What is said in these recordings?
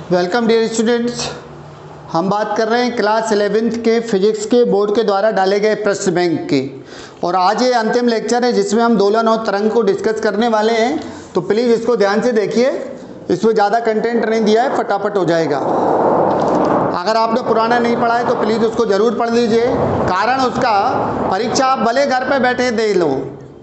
Welcome dear students. हम बात कर रहे हैं क्लास 11th के फिजिक्स के बोर्ड के द्वारा डाले गए प्रश्न बैंक के, और आज ये अंतिम लेक्चर है जिसमें हम दोलन और तरंग को डिस्कस करने वाले हैं। तो प्लीज़ इसको ध्यान से देखिए, इसमें ज़्यादा कंटेंट नहीं दिया है, फटाफट हो जाएगा। अगर आपने पुराना नहीं पढ़ा है तो प्लीज़ उसको ज़रूर पढ़ लीजिए। कारण उसका परीक्षा आप भले घर पे बैठे दे लो,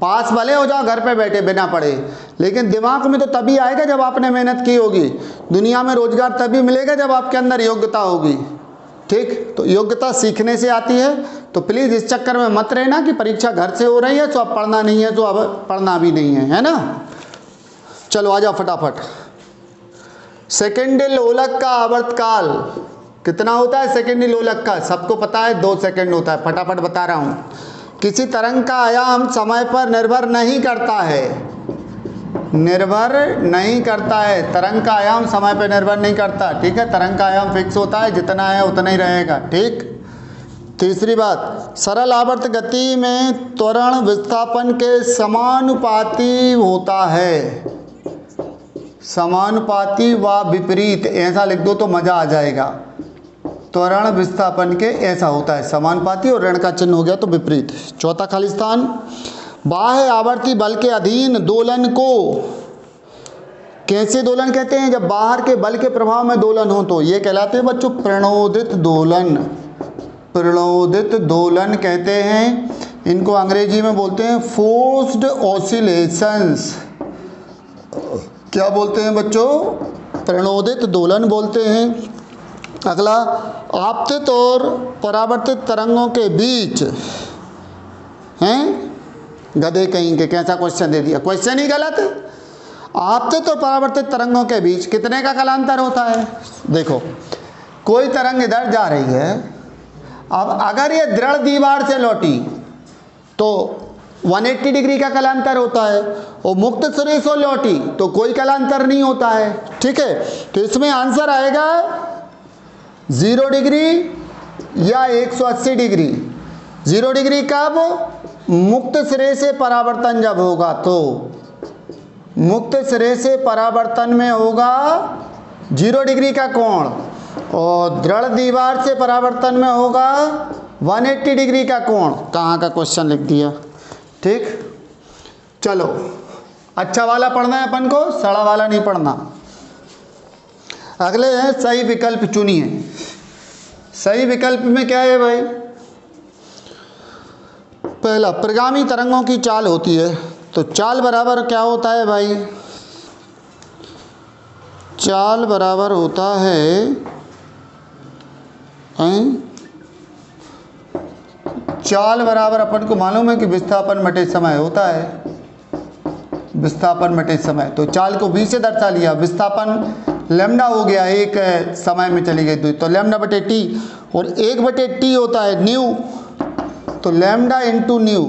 पास भले हो जाओ घर पे बैठे बिना पढ़े, लेकिन दिमाग में तो तभी आएगा जब आपने मेहनत की होगी। दुनिया में रोजगार तभी मिलेगा जब आपके अंदर योग्यता होगी। ठीक, तो योग्यता सीखने से आती है। तो प्लीज़ इस चक्कर में मत रहना कि परीक्षा घर से हो रही है तो अब पढ़ना नहीं है, तो अब पढ़ना भी नहीं है ना। चलो आ जाओ फटाफट। सेकेंड लोलक का आवर्तकाल कितना होता है? सेकेंड लोलक का सबको पता है 2 सेकेंड होता है। फटाफट बता रहा हूँ। किसी तरंग का आयाम समय पर निर्भर नहीं करता है, निर्भर नहीं करता है। तरंग का आयाम समय पर निर्भर नहीं करता, ठीक है। तरंग का आयाम फिक्स होता है, जितना है उतना ही रहेगा, ठीक। तीसरी बात, सरल आवर्त गति में त्वरण विस्थापन के समानुपाती होता है। समानुपाती व विपरीत, ऐसा लिख दो तो मज़ा आ जाएगा। त्वरण विस्थापन के ऐसा होता है, समानुपाती और ऋण का चिन्ह हो गया तो विपरीत। चौथा खाली स्थान, बाह्य आवर्ती बल के अधीन दोलन को कैसे दोलन कहते हैं? जब बाहर के बल के प्रभाव में दोलन हो तो ये कहलाते हैं बच्चों प्रणोदित दोलन। प्रणोदित दोलन कहते हैं इनको, अंग्रेजी में बोलते हैं फोर्स्ड ऑसिलेशंस। क्या बोलते हैं बच्चों? प्रणोदित दोलन बोलते हैं। अगला, आपतित और परावर्तित तरंगों के बीच हैं गधे कहीं के, कैसा क्वेश्चन दे दिया, क्वेश्चन ही गलत है। आपतित और परावर्तित तरंगों के बीच कितने का कालांतर होता है? देखो, कोई तरंग इधर जा रही है, अब अगर ये दृढ़ दीवार से लौटी तो 180 डिग्री का कालांतर होता है, और मुक्त सिरे से लौटी तो कोई कालांतर नहीं होता है, ठीक है। तो इसमें आंसर आएगा 0 डिग्री या 180 डिग्री। 0 डिग्री कब? मुक्त सिरे से परावर्तन जब होगा, तो मुक्त सिरे से परावर्तन में होगा 0 डिग्री का कोण, और दृढ़ दीवार से परावर्तन में होगा 180 डिग्री का कोण। कहाँ का क्वेश्चन लिख दिया, ठीक। चलो, अच्छा वाला पढ़ना है अपन को, सड़ा वाला नहीं पढ़ना। अगले हैं सही विकल्प चुनिए। सही विकल्प में क्या है भाई? पहला, प्रगामी तरंगों की चाल होती है, तो चाल बराबर क्या होता है भाई? चाल बराबर होता है चाल बराबर अपन को मालूम है कि विस्थापन बटे समय होता है। विस्थापन बटे समय, तो चाल को v से दर्शा लिया। विस्थापन लैम्डा हो गया, एक समय में चली गई तो लैम्डा बटे टी, और 1/t होता है न्यू, तो लैम्डा इंटू न्यू,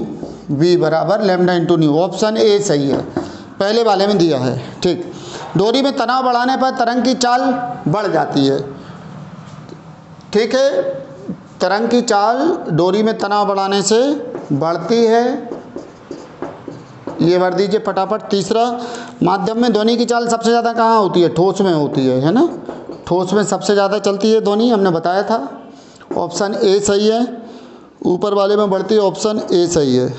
v बराबर lambda into new. Option A सही है, पहले वाले में दिया है, ठीक। डोरी में तनाव बढ़ाने पर तरंग की चाल बढ़ जाती है, ठीक है। तरंग की चाल डोरी में तनाव बढ़ाने से बढ़ती है, ये भर दीजिए फटाफट। तीसरा, माध्यम में ध्वनि की चाल सबसे ज़्यादा कहाँ होती है? ठोस में होती है ना। ठोस में सबसे ज़्यादा चलती है ध्वनि, हमने बताया था। ऑप्शन ए सही है, ऊपर वाले में बढ़ती है, ऑप्शन ए सही है।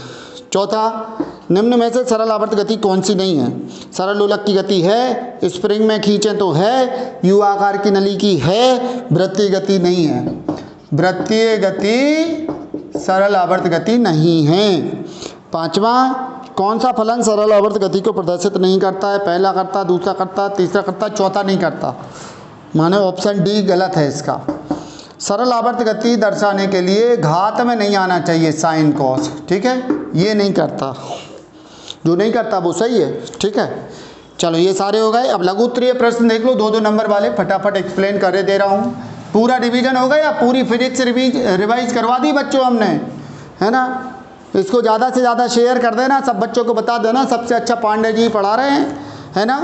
चौथा, निम्न में से सरल आवर्त गति कौन सी नहीं है? सरल लोलक की गति है, स्प्रिंग में खींचें तो है, यू आकार की नली की है, वृत्तीय गति नहीं है। वृत्तीय गति सरल आवर्त गति नहीं है। पांचवा, कौन सा फलन सरल आवर्त गति को प्रदर्शित नहीं करता है? पहला करता, दूसरा करता, तीसरा करता, चौथा नहीं करता, माने ऑप्शन डी गलत है इसका। सरल आवर्त गति दर्शाने के लिए घात में नहीं आना चाहिए साइन कॉस, ठीक है, ये नहीं करता। जो नहीं करता वो सही है, ठीक है। चलो ये सारे हो गए। अब लघु उत्तरीय प्रश्न देख लो, 2-2 नंबर वाले, फटाफट एक्सप्लेन कर दे रहा हूँ। पूरा रिवीजन हो गया, पूरी फिजिक्स रिवाइज करवा दी बच्चों हमने, है ना। इसको ज़्यादा से ज़्यादा शेयर कर देना, सब बच्चों को बता देना सबसे अच्छा पांडे जी पढ़ा रहे हैं, है ना।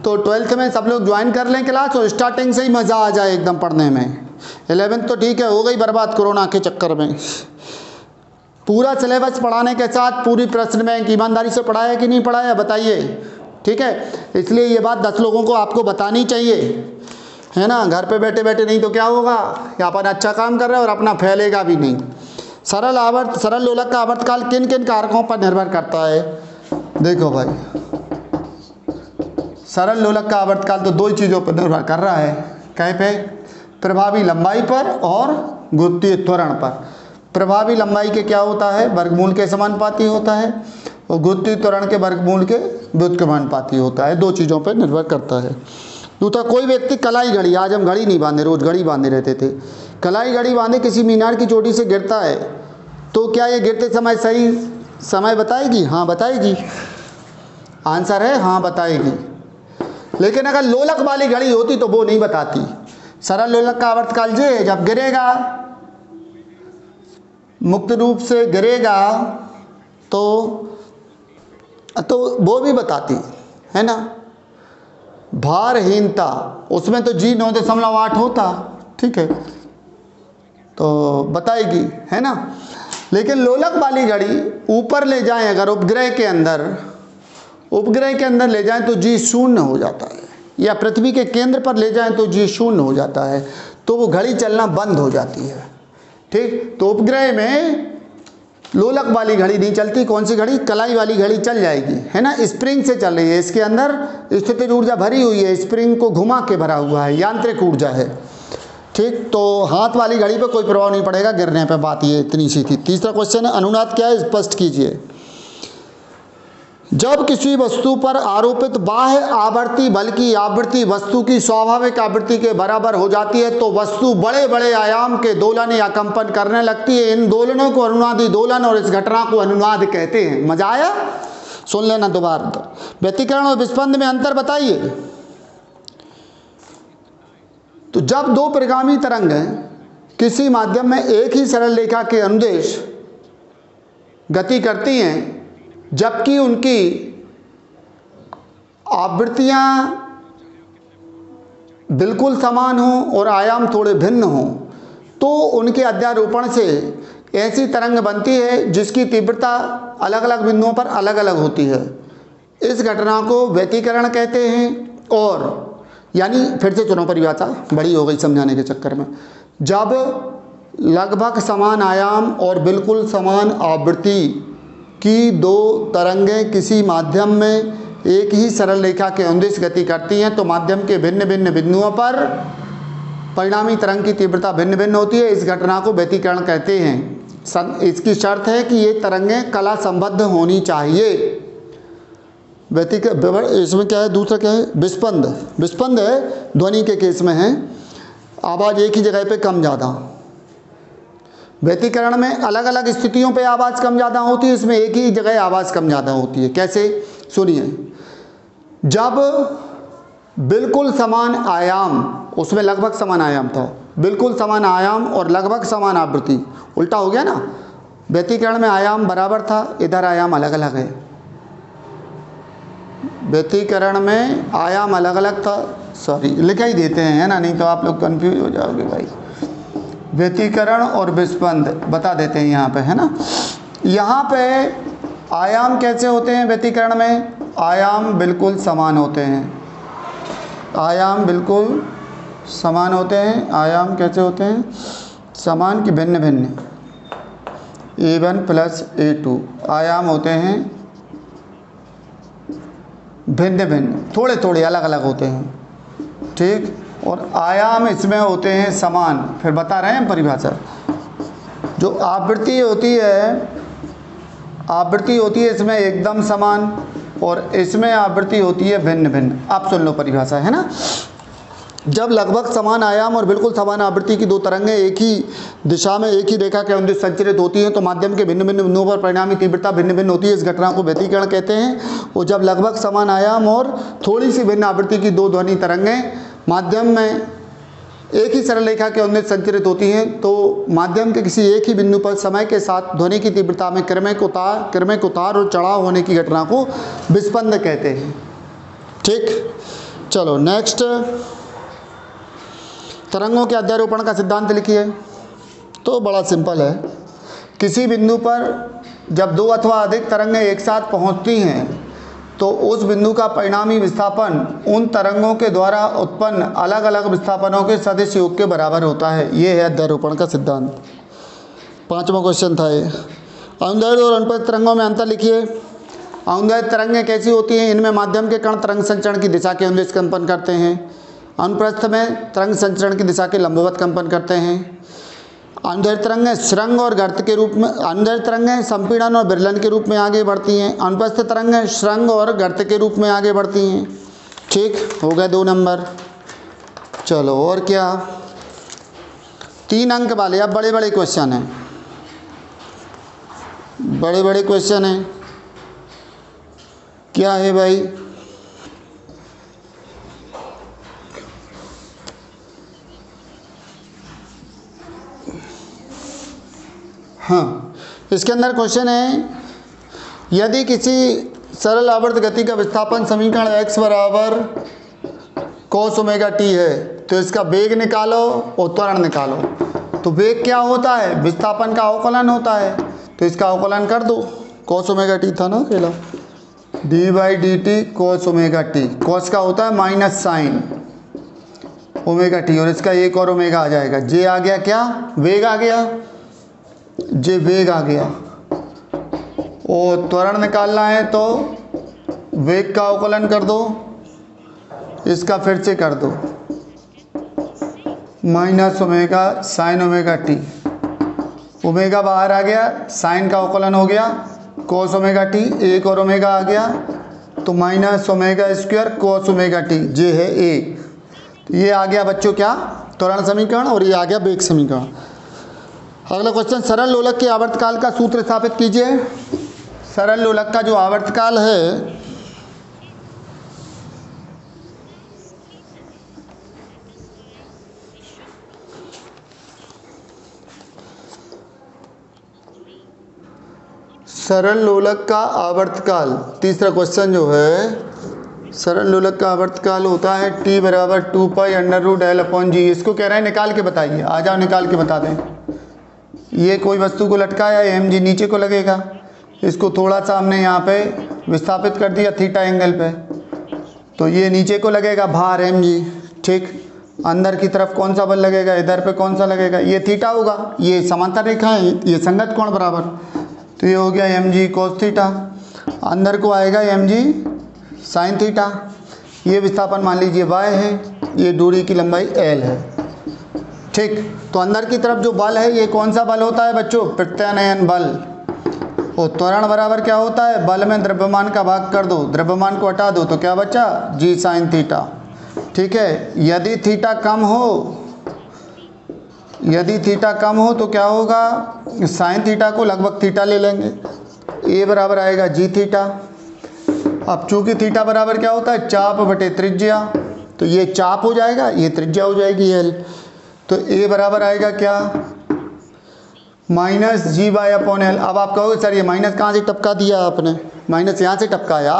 तो 12th में सब लोग ज्वाइन कर लें क्लास, और स्टार्टिंग से ही मज़ा आ जाए एकदम पढ़ने में। 11th तो ठीक है, हो गई बर्बाद कोरोना के चक्कर में। पूरा सिलेबस पढ़ाने के साथ पूरी प्रश्न बैंक ईमानदारी से पढ़ाया कि नहीं पढ़ाया बताइए, ठीक है। इसलिए ये बात 10 लोगों को आपको बतानी चाहिए, है ना। घर पे बैठे बैठे नहीं तो क्या होगा, या अपन अच्छा काम कर रहे हैं और अपना फैलेगा भी नहीं। सरल लोलक का आवर्तकाल किन किन कारकों पर निर्भर करता है? देखो भाई, सरल लोलक का आवर्तकाल तो दो ही चीज़ों पर निर्भर कर रहा है। कहीं पे? प्रभावी लंबाई पर और गुरुत्वीय त्वरण पर। प्रभावी लंबाई के क्या होता है? वर्गमूल के समानुपाती होता है, और गुरुत्वीय त्वरण के वर्गमूल के व्युत्क्रमानुपाती होता है। दो चीज़ों पर निर्भर करता है। दूसरा, कोई व्यक्ति कलाई घड़ी, आज हम घड़ी नहीं बांधे, रोज घड़ी बांधे रहते थे, कलाई घड़ी बांधे किसी मीनार की चोटी से गिरता है तो क्या ये गिरते समय सही समय बताएगी? हाँ बताएगी। आंसर है हाँ बताएगी। लेकिन अगर लोलक वाली घड़ी होती तो वो नहीं बताती। सरल लोलक का आवर्तकाल ये है, जब गिरेगा, मुक्त रूप से गिरेगा तो वो भी बताती है ना। भारहीनता, उसमें तो G 9.8 होता, ठीक है, तो बताएगी, है ना। लेकिन लोलक वाली घड़ी ऊपर ले जाएं अगर उपग्रह के अंदर ले जाएं तो G 0 हो जाता है, या पृथ्वी के केंद्र पर ले जाएं तो G 0 हो जाता है, तो वो घड़ी चलना बंद हो जाती है। ठीक, तो उपग्रह में लोलक वाली घड़ी नहीं चलती। कौन सी घड़ी? कलाई वाली घड़ी चल जाएगी, है ना। स्प्रिंग से चल रही है, इसके अंदर स्थितिज ऊर्जा भरी हुई है, स्प्रिंग को घुमा के भरा हुआ है, यांत्रिक ऊर्जा है। ठीक, तो हाथ वाली घड़ी पे कोई प्रभाव नहीं पड़ेगा गिरने पे। बात ये इतनी सी थी। तीसरा क्वेश्चन है, अनुनाद क्या है? स्पष्ट कीजिए। जब किसी वस्तु पर आरोपित बाह्य आवर्ती बल की आवृत्ति वस्तु की स्वाभाविक आवृत्ति के बराबर हो जाती है तो वस्तु बड़े बड़े आयाम के दोलन या कंपन करने लगती है। इन दोलनों को अनुनादी दोलन और इस घटना को अनुनाद कहते हैं। मजा आया? सुन लेना दोबारा। व्यतिकरण और विस्पंद में अंतर बताइए। तो जब दो परिगामी तरंग किसी माध्यम में एक ही सरल रेखा के अनुदेश गति करती हैं, जबकि उनकी आवृत्तियां बिल्कुल समान हों और आयाम थोड़े भिन्न हों, तो उनके अध्यारोपण से ऐसी तरंग बनती है जिसकी तीव्रता अलग अलग बिंदुओं पर अलग अलग होती है। इस घटना को व्यतिकरण कहते हैं। और यानी फिर से चुनाव परिभाषा बड़ी हो गई समझाने के चक्कर में। जब लगभग समान आयाम और बिल्कुल समान आवृत्ति की दो तरंगें किसी माध्यम में एक ही सरल रेखा के अनुदिश गति करती हैं तो माध्यम के भिन्न भिन्न बिंदुओं पर परिणामी तरंग की तीव्रता भिन्न भिन्न होती है। इस घटना को व्यतिकरण कहते हैं। इसकी शर्त है कि ये तरंगें कला संबद्ध होनी चाहिए। इसमें क्या है? दूसरा क्या है? विस्पंद। विस्पंद है ध्वनि के केस में है, आवाज़ एक ही जगह पे कम ज़्यादा। व्यतिकरण में अलग अलग स्थितियों पे आवाज़ कम ज़्यादा होती है, इसमें एक ही जगह आवाज़ कम ज़्यादा होती है। कैसे? सुनिए। जब बिल्कुल समान आयाम, उसमें लगभग समान आयाम था, बिल्कुल समान आयाम और लगभग समान आवृत्ति, उल्टा हो गया ना। व्यतिकरण में आयाम बराबर था, इधर आयाम अलग अलग है। व्यतिकरण में आयाम अलग अलग था, सॉरी लिखा ही देते हैं, है ना, नहीं तो आप लोग कंफ्यूज हो जाओगे भाई। व्यतिकरण और विस्पंद बता देते हैं यहाँ पे, है ना। यहाँ पे आयाम कैसे होते हैं? व्यतिकरण में आयाम बिल्कुल समान होते हैं। आयाम बिल्कुल समान होते हैं। आयाम कैसे होते हैं? समान की भिन्न भिन्न। A1 + A2 आयाम होते हैं भिन्न भिन्न, थोड़े थोड़े अलग अलग होते हैं। ठीक, और आयाम इसमें होते हैं समान। फिर बता रहे हैं परिभाषा। जो आवृत्ति होती है इसमें एकदम समान, और इसमें आवृत्ति होती है भिन्न भिन्न। आप सुन लो परिभाषा, है ना। जब लगभग समान आयाम और बिल्कुल समान आवृत्ति की दो तरंगें एक ही दिशा में एक ही रेखा के अनुदिश संचरित होती हैं तो माध्यम के भिन्न भिन्न बिंदुओं पर परिणामी तीव्रता भिन्न भिन्न होती है। इस घटना को व्यतिकरण कहते हैं। और जब लगभग समान आयाम और थोड़ी सी भिन्न आवृत्ति की दो ध्वनि तरंगें माध्यम में एक ही सरल रेखा के अनुदिश संचरित होती हैं तो माध्यम के किसी एक ही बिंदु पर समय के साथ ध्वनि की तीव्रता में क्रमिक उतार और चढ़ाव होने की घटना को विस्पंद कहते हैं। ठीक, चलो नेक्स्ट। तरंगों के अध्यारोपण का सिद्धांत लिखिए। तो बड़ा सिंपल है। किसी बिंदु पर जब दो अथवा अधिक तरंगें एक साथ पहुंचती हैं तो उस बिंदु का परिणामी विस्थापन उन तरंगों के द्वारा उत्पन्न अलग अलग विस्थापनों के सदिश योग के बराबर होता है। ये है अध्यारोपण का सिद्धांत। 5वां क्वेश्चन था ये। अनुदैर्ध्य और अनुप्रस्थ तरंगों में अंतर लिखिए। अनुदैर्ध्य तरंगें कैसी होती हैं? इनमें माध्यम के कण तरंग संचरण की दिशा के अनुदिश कंपन करते हैं। अनुप्रस्थ में तरंग संचरण की दिशा के लंबवत कंपन करते हैं। अनुदैर्ध्य तरंगें सुरंग और गर्त के रूप में, अनुदैर्ध्य तरंगें संपीड़न और विरलन के रूप में आगे बढ़ती हैं। अनुप्रस्थ तरंगें सुरंग और गर्त के रूप में आगे बढ़ती हैं। ठीक हो गए 2 नंबर। चलो और क्या, 3 अंक वाले। अब बड़े बड़े क्वेश्चन हैं, बड़े बड़े क्वेश्चन हैं। क्या है भाई? हाँ, इसके अंदर क्वेश्चन है, यदि किसी सरल आवर्त गति का विस्थापन समीकरण x बराबर cos ओमेगा t है तो इसका वेग निकालो और त्वरण निकालो। तो वेग क्या होता है? विस्थापन का अवकलन होता है, तो इसका अवकलन कर दो। cos ओमेगा t था ना अकेला, d/dt cos omega t। cos का होता है माइनस साइन ओमेगा t और इसका एक और ओमेगा आ जाएगा। जे आ गया, क्या वेग आ गया, जे वेग आ गया। और त्वरण निकालना है तो वेग का अवकलन कर दो, इसका फिर से कर दो, minus omega sine omega T. Omega बाहर आ गया, साइन का अवकलन हो गया कोस ओमेगा टी, एक और ओमेगा आ गया तो minus omega square cos omega T, J है 1। ये आ गया बच्चों क्या? त्वरण समीकरण, और ये आ गया वेग समीकरण। अगला क्वेश्चन, सरल लोलक के आवर्तकाल का सूत्र स्थापित कीजिए। सरल लोलक का जो आवर्तकाल है सरल लोलक का आवर्तकाल, तीसरा क्वेश्चन जो है, सरल लोलक का आवर्तकाल होता है t बराबर 2 पाई √L/g। इसको कह रहे हैं निकाल के बताइए। आ जाओ निकाल के बता दें। ये कोई वस्तु को लटकाया है, mg नीचे को लगेगा, इसको थोड़ा सा हमने यहाँ पे विस्थापित कर दिया थीटा एंगल पे, तो ये नीचे को लगेगा भार mg। ठीक, अंदर की तरफ कौन सा बल लगेगा? इधर पे कौन सा लगेगा? ये थीटा होगा। ये समांतर रेखा है, ये संगत कोण बराबर, तो ये हो गया mg cos थीटा। अंदर को आएगा mg sin थीटा। ये विस्थापन मान लीजिए y है, ये दूरी की लंबाई l है। ठीक, तो अंदर की तरफ जो बल है ये कौन सा बल होता है बच्चों? प्रत्यानयन बल। और त्वरण बराबर क्या होता है? बल में द्रव्यमान का भाग कर दो, द्रव्यमान को हटा दो तो क्या बचा? g sin theta. ठीक है, यदि थीटा कम हो, यदि थीटा कम हो तो क्या होगा? साइन थीटा को लगभग थीटा ले लेंगे, ए बराबर आएगा जी थीटा। अब चूंकि थीटा बराबर क्या होता है? चाप बटे त्रिज्या, तो ये चाप हो जाएगा, ये त्रिज्या हो जाएगी एल। तो ए बराबर आएगा क्या? Minus g/L। अब आप कहोगे सर ये माइनस कहाँ से टपका दिया आपने? माइनस यहाँ से टपकाया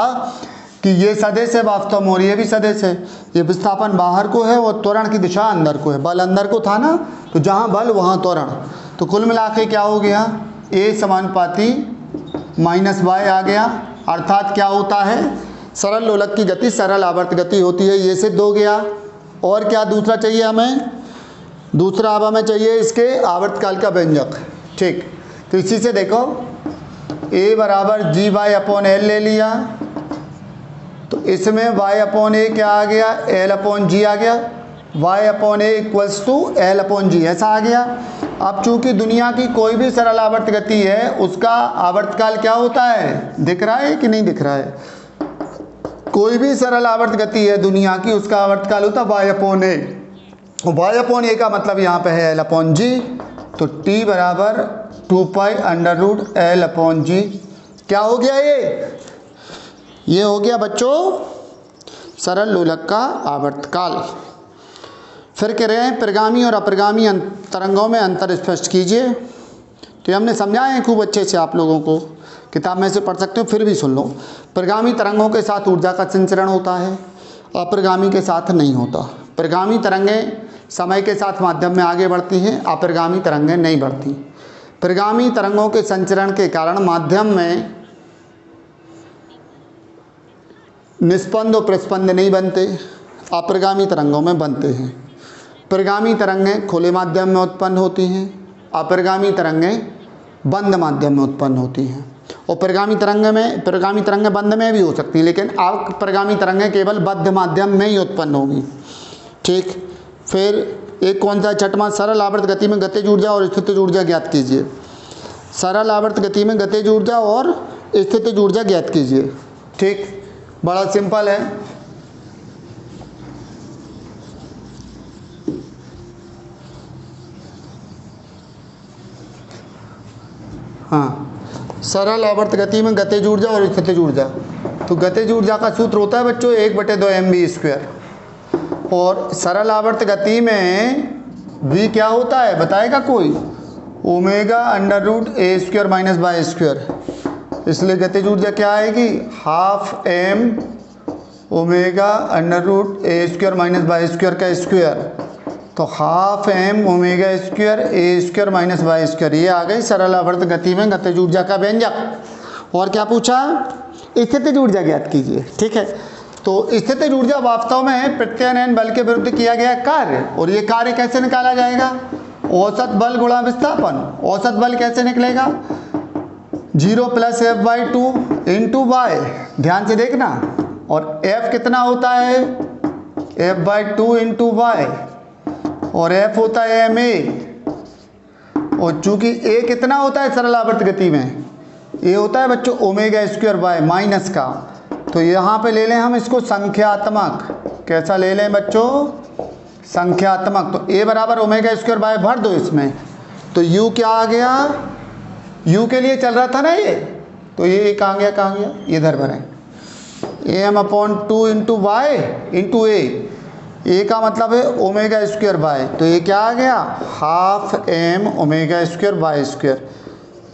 कि ये सदिश है वास्तव में, और ये भी सदिश है। ये विस्थापन बाहर को है और त्वरण की दिशा अंदर को है। बल अंदर को था ना, तो जहाँ बल वहाँ त्वरण। तो कुल मिला के क्या हो गया? ए समानुपाती माइनस y आ गया। अर्थात क्या होता है? सरल लोलक की गति सरल आवर्त गति होती है, ये सिद्ध हो गया। और क्या दूसरा चाहिए हमें? दूसरा अब हमें चाहिए इसके आवर्तकाल का व्यंजक। ठीक, तो इसी से देखो, a बराबर g/L ले लिया, तो इसमें y/a क्या आ गया? L/g आ गया। y/a इक्वल्स टू L/g, ऐसा आ गया। अब चूंकि दुनिया की कोई भी सरल आवर्त गति है उसका आवर्तकाल क्या होता है? दिख रहा है कि नहीं दिख रहा है? कोई भी सरल आवर्त गति है दुनिया की, उसका आवर्तकाल होता है y/a। y/a का मतलब यहाँ पे है L/g, तो t बराबर 2 पाई √L/g। क्या हो गया ये हो गया बच्चों सरल लोलक का आवर्तकाल। फिर कह रहे हैं प्रगामी और अप्रगामी तरंगों में अंतर स्पष्ट कीजिए। तो ये हमने समझाए हैं खूब अच्छे से, आप लोगों को किताब में से पढ़ सकते हो, फिर भी सुन लो। प्रगामी तरंगों के साथ ऊर्जा का संचरण होता है, अप्रगामी के साथ नहीं होता। प्रगामी तरंगें समय के साथ माध्यम में आगे बढ़ती हैं, अप्रगामी तरंगें नहीं बढ़ती। प्रगामी तरंगों के संचरण के कारण माध्यम में निस्पंद और प्रस्पंद नहीं बनते, अप्रगामी तरंगों में बनते हैं। प्रगामी तरंगें खुले माध्यम में उत्पन्न होती हैं, अप्रगामी तरंगें बंद माध्यम में उत्पन्न होती हैं। और प्रगामी तरंगें बंद में भी हो सकती है, लेकिन अप्रगामी तरंगें केवल बद्ध माध्यम में ही उत्पन्न होगी। ठीक, फिर एक कौन सा छठवां, सरल आवर्त गति में गतिज ऊर्जा और स्थितिज ऊर्जा ज्ञात कीजिए। सरल आवर्त गति में गतिज ऊर्जा और स्थितिज ऊर्जा ज्ञात कीजिए। ठीक, बड़ा सिंपल है। हाँ, सरल आवर्त गति में गतिज ऊर्जा और स्थितिज ऊर्जा। तो गतिज ऊर्जा का सूत्र होता है बच्चों 1/2 mv²। और सरल आवर्त गति में v क्या होता है बताएगा कोई? ω√a² - y²। इसलिए गतिज ऊर्जा क्या आएगी? 12m ω√a² - y² का स्क्वायर। तो 12m ω² a² - y²। ये आ गई सरल आवर्त गति में गतिज ऊर्जा का व्यंजक। और क्या पूछा? स्थितिज ऊर्जा ज्ञात कीजिए। ठीक है, तो स्थितिज ऊर्जा वास्तव में प्रत्यानयन बल के विरुद्ध किया गया कार्य। और ये कार्य कैसे निकाला जाएगा? औसत बल गुणा विस्थापन। औसत बल कैसे निकलेगा? 0 + F/2 × y। ध्यान से देखना। और F कितना होता है? F/2 × y। और F होता है ma। और चूंकि a कितना होता है सरल आवर्त गति में? a होता है बच्चों ω² माइनस का। तो यहाँ पे ले लें हम इसको संख्यात्मक। कैसा ले लें बच्चों? संख्यात्मक। तो a बराबर ω² भर दो इसमें। तो u क्या आ गया? u के लिए चल रहा था ना ये, तो ये कहाँ गया? इधर भरें am/2 × y × a। a का मतलब है ω²। तो ये क्या आ गया? 12m ω²y²।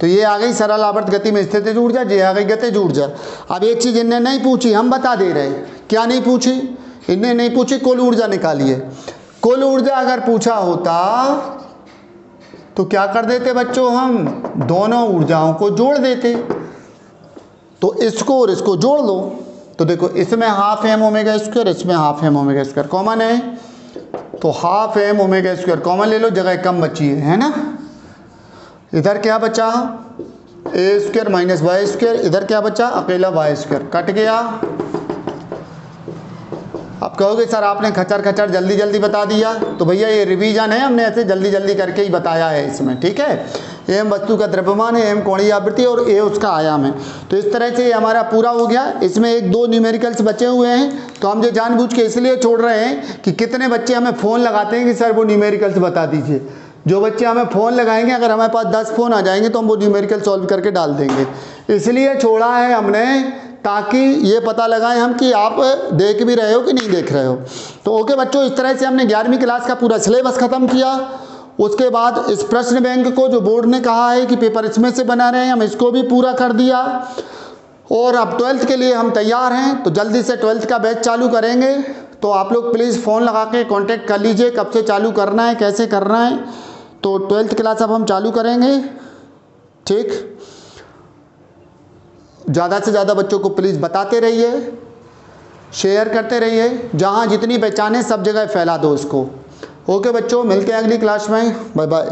तो ये आ गई सरल आवर्त गति में स्थितिज ऊर्जा, ये आ गई गतिज ऊर्जा। अब एक चीज़ इनने नहीं पूछी, हम बता दे रहे हैं। क्या नहीं पूछी? इनने नहीं पूछी कुल ऊर्जा निकालिए। कुल ऊर्जा अगर पूछा होता तो क्या कर देते बच्चों? हम दोनों ऊर्जाओं को जोड़ देते। तो इसको और इसको जोड़ लो। तो देखो इसमें 12m ω², इसमें 12m ω² कॉमन है। तो 12m ω² कॉमन ले लो, जगह कम बची है ना। इधर क्या बचा? a² - y²। इधर क्या बचा? अकेला y²। कट गया। अब कहोगे सर आपने खचर खचर जल्दी जल्दी बता दिया। तो भैया ये रिवीजन है, हमने ऐसे जल्दी जल्दी करके ही बताया है इसमें। ठीक है, m वस्तु का द्रव्यमान है, m कोणीय आवृत्ति और a उसका आयाम है। तो इस तरह से ये हमारा पूरा हो गया। इसमें 1-2 न्यूमेरिकल्स बचे हुए हैं, तो हम जो जानबूझ के इसलिए छोड़ रहे हैं कि कितने बच्चे हमें फ़ोन लगाते हैं कि सर वो न्यूमेरिकल्स बता दीजिए। जो बच्चे हमें फ़ोन लगाएंगे, अगर हमारे पास 10 फ़ोन आ जाएंगे तो हम वो न्यूमेरिकल सॉल्व करके डाल देंगे। इसलिए छोड़ा है हमने, ताकि ये पता लगाएं हम कि आप देख भी रहे हो कि नहीं देख रहे हो। तो ओके बच्चों, इस तरह से हमने 11वीं क्लास का पूरा सिलेबस ख़त्म किया। उसके बाद इस प्रश्न बैंक को जो बोर्ड ने कहा है कि पेपर इसमें से बना रहे हैं, हम इसको भी पूरा कर दिया। और अब 12th के लिए हम तैयार हैं। तो जल्दी से 12th का बैच चालू करेंगे। तो आप लोग प्लीज़ फ़ोन लगा के कॉन्टेक्ट कर लीजिए, कब से चालू करना है, कैसे करना है। तो 12th क्लास अब हम चालू करेंगे। ठीक, ज़्यादा से ज़्यादा बच्चों को प्लीज़ बताते रहिए, शेयर करते रहिए। जहाँ जितनी पहचाने सब जगह फैला दो इसको। ओके बच्चों, मिलते हैं अगली क्लास में। Bye bye.